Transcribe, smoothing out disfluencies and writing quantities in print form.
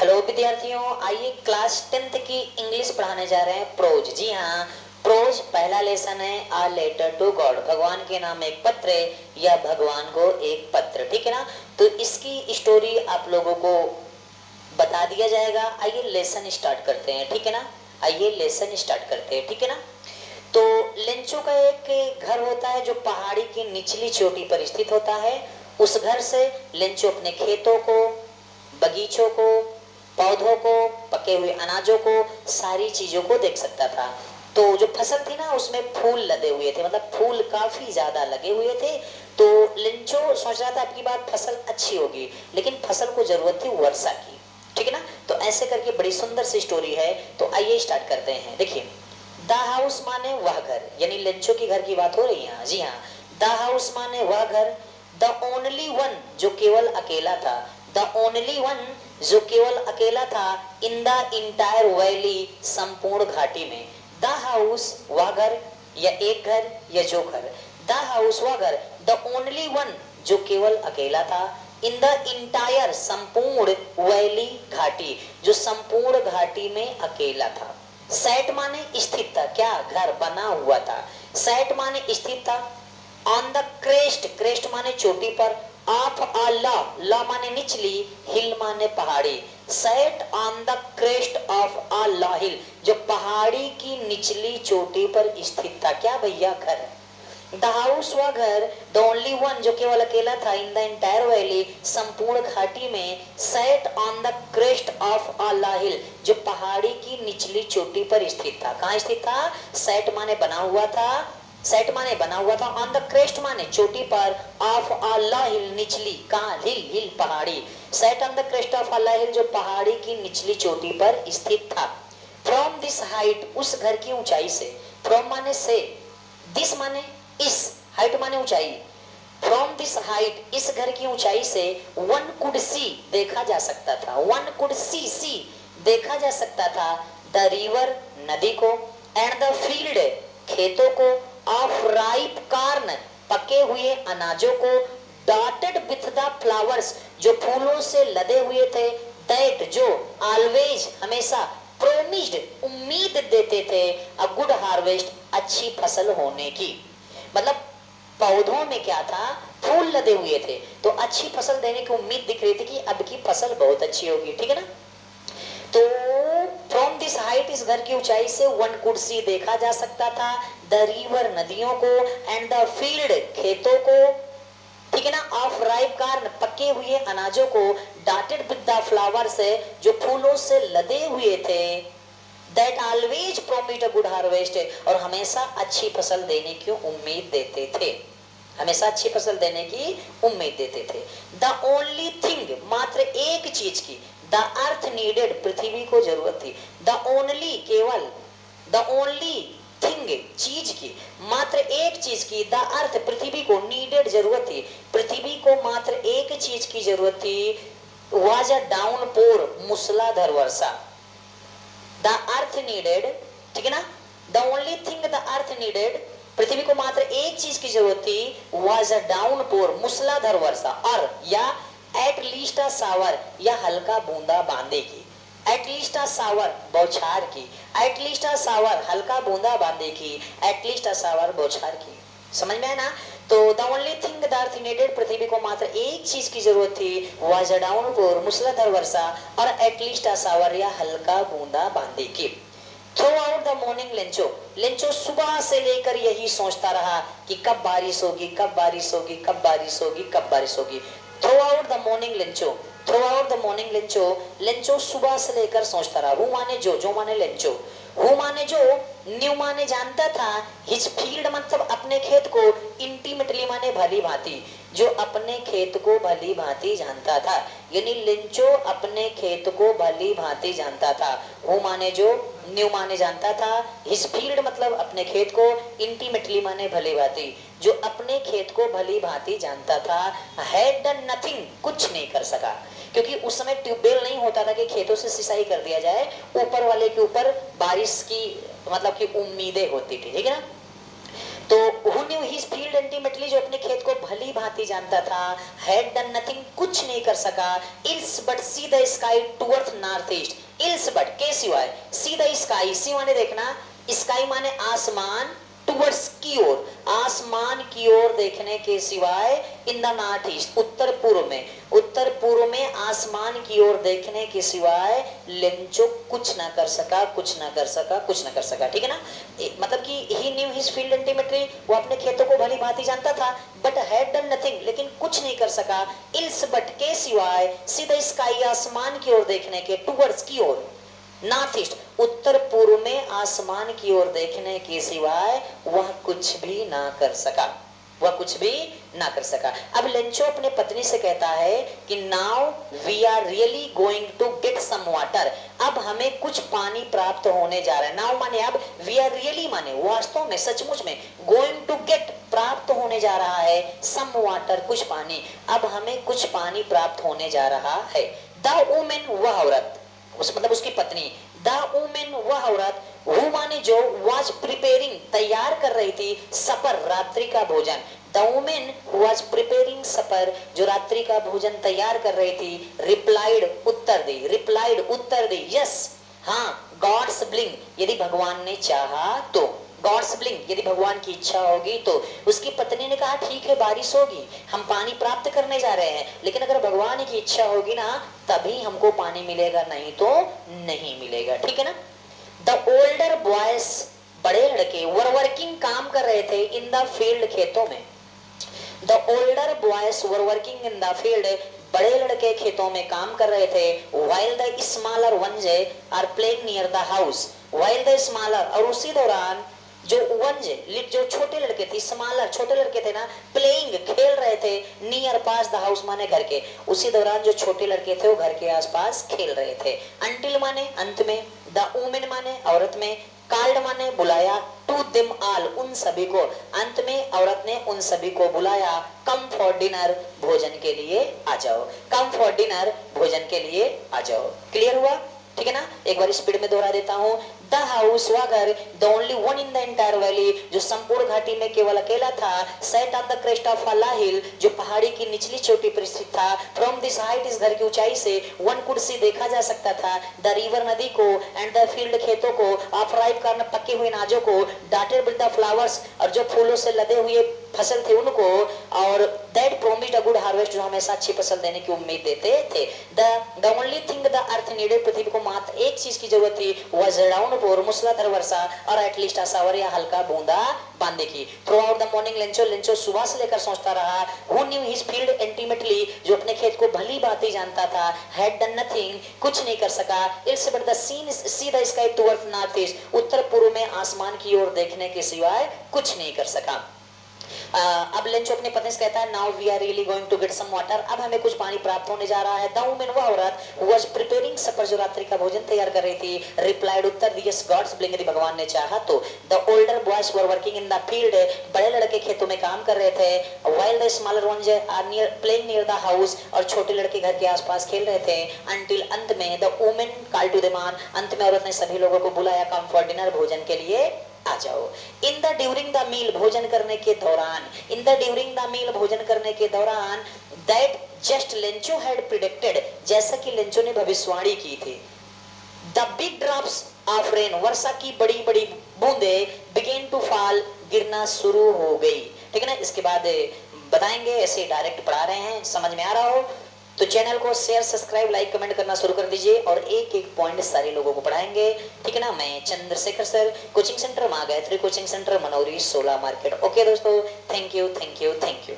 Hello विद्यार्थियों, आइए class 10th की इंग्लिश पढ़ाने जा रहे हैं प्रोज। जी हाँ, प्रोज पहला लेसन है आ लेटर टू गॉड, भगवान के नाम एक पत्र है या भगवान को एक पत्र, ठीक है ना। तो इसकी स्टोरी आप लोगों को बता दिया जाएगा। आइए लेसन स्टार्ट करते हैं, ठीक है ना। आइए लेसन स्टार्ट करते हैं, ठीक है ना। तो लेंचो का एक घर होता है जो पहाड़ी की निचली चोटी पर स्थित होता है। उस घर से लेंचो अपने खेतों को, बगीचों को, पौधों को, पके हुए अनाजों को, सारी चीजों को देख सकता था। तो जो फसल थी ना उसमें फूल लदे हुए थे, मतलब फूल काफी ज्यादा लगे हुए थे। तो लिंचो सोच रहा था अब की बार फसल अच्छी होगी, लेकिन फसल को जरूरत थी वर्षा की, ठीक है ना। तो ऐसे करके बड़ी सुंदर सी स्टोरी है। तो आइए स्टार्ट करते हैं। देखिए, द हाउस माने वह घर, यानी लिंचो के घर की बात हो रही है। जी हाँ, द हाउस माने वह घर, द ओनली वन जो केवल अकेला था, द ओनली वन जो केवल अकेला था, इन द इंटायर वैली संपूर्ण घाटी में। द हाउस वह घर या एक घर या जो घर, द हाउस वह घर, द ओनली वन जो केवल अकेला था, इन द इंटायर संपूर्ण वैली घाटी जो संपूर्ण घाटी में अकेला था। सेट माने स्थित था, क्या घर बना हुआ था। सेट माने स्थित था। ऑन द क्रेस्ट, क्रेस्ट माने चोटी पर, ऑफ अ ला, ला माने निचली, हिल माने पहाड़ी। Set on the crest of a ला हिल जो पहाड़ी की निचली चोटी पर स्थित था, क्या भैया घर। द हाउस व घर, द ओनली वन जो केवल अकेला था, इन द एंटायर वैली संपूर्ण घाटी में, set on the crest of a ला हिल जो पहाड़ी की निचली चोटी पर स्थित था। कहाँ स्थित था। सेट माने बना हुआ था, सेट माने बना हुआ था, ऑन द क्रेस्ट माने चोटी पर, ऑफ अ ला हिल निचली, कहाँ हिल, हिल पहाड़ी। Set on the crest of a ला हिल जो पहाड़ी की निचली चोटी पर स्थित था। फ्रॉम दिस हाइट उस घर की ऊंचाई से, फ्रॉम माने से, दिस माने इस, हाइट माने ऊंचाई। फ्रॉम दिस हाइट इस घर की ऊंचाई से, वन कुड सी देखा जा सकता था, वन कुड सी, सी देखा जा सकता था, द रिवर नदी को, एंड द फील्ड खेतों को, ऑफ राइप कार्न पके हुए अनाजों को, डॉटेड विथ द फ्लावर्स जो फूलों से लदे हुए थे, दैट जो ऑलवेज हमेशा, प्रोमिस्ड उम्मीद देते थे, अ गुड हार्वेस्ट अच्छी फसल होने की। मतलब पौधों में क्या था, फूल लदे हुए थे, तो अच्छी फसल देने की उम्मीद दिख रही थी कि अब की फसल बहुत अच्छी होगी, ठीक है ना। तो फ्रॉम दिस हाइट इस घर की ऊंचाई से, वन कुड सी देखा जा सकता था, द रिवर नदियों को, एंड द फील्ड खेतों को, ठीक है ना, ऑफ राइप कार्न पके हुए अनाजों को, डॉटेड विद द फ्लावर्स जो फूलों से लदे हुए थे, that always promised a good harvest और हमेशा अच्छी फसल देने की उम्मीद देते थे, हमेशा अच्छी फसल देने की उम्मीद देते थे। द ओनली थिंग मात्र एक चीज की, द अर्थ नीडेड पृथ्वी को जरूरत थी, द ओनली केवल, द ओनली थिंग चीज की, मात्र एक चीज की, द अर्थ पृथ्वी को, नीडेड जरूरत थी, पृथ्वी को मात्र एक चीज की जरूरत थी, वाज अ डाउनपोर मूसलाधार वर्षा। द अर्थ नीडेड, ठीक है ना, the only thing the earth needed पृथ्वी को मात्र एक चीज की जरूरत थी, वाज अ डाउनपोर मूसलाधार वर्षा, और या एट लीस्ट अ सावर या हल्का बूंदा बांदे की, एट लीस्ट अ सावर बौछार की, एट लीस्ट अ सावर हल्का बूंदा बांदे की, एट लीस्ट अ सावर बौछार की। समझ में है ना। तो the only thing the earth needed पृथ्वी को मात्र एक चीज की जरूरत थी, वाज अ डाउनपोर मूसलाधार वर्षा, और एट लीस्ट अ सावर या हल्का बूंदा बांदे की। Through out the morning Lencho, Lencho सुबह से लेकर यही सोचता रहा कि कब बारिश होगी, कब बारिश होगी, कब बारिश होगी, कब बारिश होगी। Through out the morning Lencho, through out the morning Lencho, Lencho सुबह से लेकर सोचता रहा। हु माने जो, जो माने लेंचो, हु माने जो, न्यू माने जानता था, हिज फील्ड मतलब अपने खेत को, इंटीमेटली माने भली भांति, जो अपने खेत को भली भांति जानता था, यानी लिंचो अपने खेत को भली भांति जानता था। हु माने जो, न्यू माने जानता था, हिज फील्ड मतलब अपने खेत को, इंटीमेटली माने भली भांति, जो अपने खेत को भली भांति जानता था, हैड डन नथिंग कुछ नहीं कर सका, क्योंकि उस समय ट्यूबवेल नहीं होता था कि खेतों से सिंचाई कर दिया जाए, ऊपर वाले के ऊपर बारिश की मतलब की उम्मीदें होती थी, ठीक है ना। तो who knew his field intimately, जो अपने खेत को भली भांति जानता था, had done nothing, कुछ नहीं कर सका, else but see the sky towards northeast, else but के सिवाय, see the sky, see माने देखना, sky माने आसमान, टुवर्ड्स की ओर, आसमान की ओर देखने के सिवाय, इन द नॉर्थ ईस्ट, उत्तर पूर्व में, उत्तर पूर्व में आसमान की ओर देखने के सिवाय लेंचो कुछ ना कर सका, कुछ ना कर सका, कुछ ना कर सका, ठीक है ना। मतलब कि ही न्यू हिज फील्ड इंटीमेटली, वो अपने खेतों को भली भांति जानता था, बट हैड डन नथिंग, लेकिन कुछ नहीं कर सका, इल्स बट के सिवाय, सी द स्काई, आसमान की ओर देखने के, टुवर्ड्स की ओर, नॉर्थ ईस्ट, उत्तर पूर्व में आसमान की ओर देखने के सिवाय वह कुछ भी ना कर सका, वह कुछ भी ना कर सका। अब लेंचो अपने पत्नी से कहता है कि now we are really going to get some water, अब हमें कुछ पानी प्राप्त होने जा रहा है। नाउ माने अब, वी आर रियली माने वास्तव में, सचमुच में, गोइंग टू गेट प्राप्त होने जा रहा है, सम वाटर कुछ पानी, अब हमें कुछ पानी प्राप्त होने जा रहा है। द वुमेन, वह औरत, उस मतलब उसकी पत्नी, द वुमेन, वह औरत, हु माने जो, वाज प्रिपेयरिंग, तैयार कर रही थी, सपर, रात्रि का भोजन, द वुमेन वाज प्रिपेयरिंग सपर, जो रात्रि का भोजन तैयार कर रही थी, रिप्लाइड, उत्तर दी, रिप्लाइड, उत्तर दी, यस, हाँ, गॉड्स ब्लिंग, यदि भगवान ने चाहा तो, गॉड्स ब्लिंग, यदि भगवान की इच्छा होगी तो। उसकी पत्नी ने कहा ठीक है, बारिश होगी, हम पानी प्राप्त करने जा रहे हैं, लेकिन अगर भगवान की इच्छा होगी ना तभी हमको पानी मिलेगा, नहीं तो नहीं मिलेगा, ठीक है ना। द ओल्डर बॉयज, बड़े लड़के, वर वर्किंग, काम कर रहे थे, इन द फील्ड, खेतों में। The older boys were working in the field, बड़े लड़के खेतों में काम कर रहे थे। while the smaller ones are playing near the house, while the smaller, और उसी दौरान जो वंज, जो छोटे लड़के थे, स्मॉलर, छोटे लड़के थे ना, प्लेइंग, खेल रहे थे, नियर पास द हाउस माने घर के, उसी दौरान जो छोटे लड़के थे वो घर के आसपास खेल रहे थे। अंटिल माने अंत में, द वुमेन माने औरत में, कॉल्ड माने बुलाया, टू देम ऑल, उन सभी को, अंत में औरत ने उन सभी को बुलाया, कम फॉर डिनर, भोजन के लिए आ जाओ, कम फॉर डिनर, भोजन के लिए आ जाओ। क्लियर हुआ, ठीक है ना। एक बार स्पीड में दोहरा देता हूँ। द हाउस, वह घर, the only one in the entire valley, जो संपूर्ण घाटी में केवल अकेला था, set on the crest of a hill, जो पहाड़ी की निचली चोटी पर स्थित था। फ्रॉम दिस हाइट, इस घर की ऊंचाई से, वन कुड सी, देखा जा सकता था, द रिवर, नदी को, एंड द फील्ड, खेतों को, ऑफ राइप कार्न, पके हुए नाजों को, डॉटेड विद द फ्लावर्स, और जो फूलों से लदे हुए फसल थे उनको, और that promised a good harvest, जो हमेशा अच्छी फसल देने की उम्मीद देते थे। The only thing the earth needed, पृथ्वी को मात्र एक चीज की जरूरत थी, वाज डाउनपोर, मूसलाधार वर्षा, और एटलीस्ट अ शावर, या हल्का बूंदा बांधने की। Through out the morning Lencho, Lencho सुबह से लेकर सोचता रहा, who knew his field intimately, जो अपने खेत को भली भांति जानता था, हैड डन नथिंग, कुछ नहीं कर सका, it's but the see the sky towards north east, उत्तर पूर्व में आसमान की ओर देखने के सिवाय कुछ नहीं कर सका। अब लेंचो अपने पत्नी से कहता है, now we are really going to get some water, अब हमें कुछ पानी प्राप्त होने जा रहा है। द वुमन, वह औरत, वाज प्रिपेयरिंग सपर, जो रात्रि का भोजन तैयार कर रही थी, रिप्लाइड, उत्तर दी, यस गॉड्स ब्लिंग, यदि भगवान ने चाहा तो। The older boys were working in the field, बड़े लड़के खेतों में काम कर रहे थे। While the smaller ones are near playing near the house, और छोटे लड़के घर के आसपास खेल रहे थे। अंटिल, अंत में, the woman called to the man, अंत में औरत ने सभी लोगों को बुलाया, कम फॉर डिनर, भोजन के लिए आ जाओ। In the during the meal, भोजन करने के दौरान, in the during the meal, भोजन करने के दौरान, that just Lencho had predicted, जैसा कि लेंचो ने भविष्यवाणी की थी, the big drops of rain, वर्षा की बड़ी बड़ी बूंदे, बिगेन टू फॉल, गिरना शुरू हो गई, ठीक है ना। इसके बाद बताएंगे, ऐसे डायरेक्ट पढ़ा रहे हैं, समझ में आ रहा हो तो चैनल को शेयर, सब्सक्राइब, लाइक, कमेंट करना शुरू कर दीजिए, और एक एक पॉइंट सारे लोगों को पढ़ाएंगे, ठीक है ना। मैं Chandrashekhar sir, coaching centre Maa Gayatri coaching centre, Manauri, 16 market. Okay दोस्तों, thank you, thank you, thank you.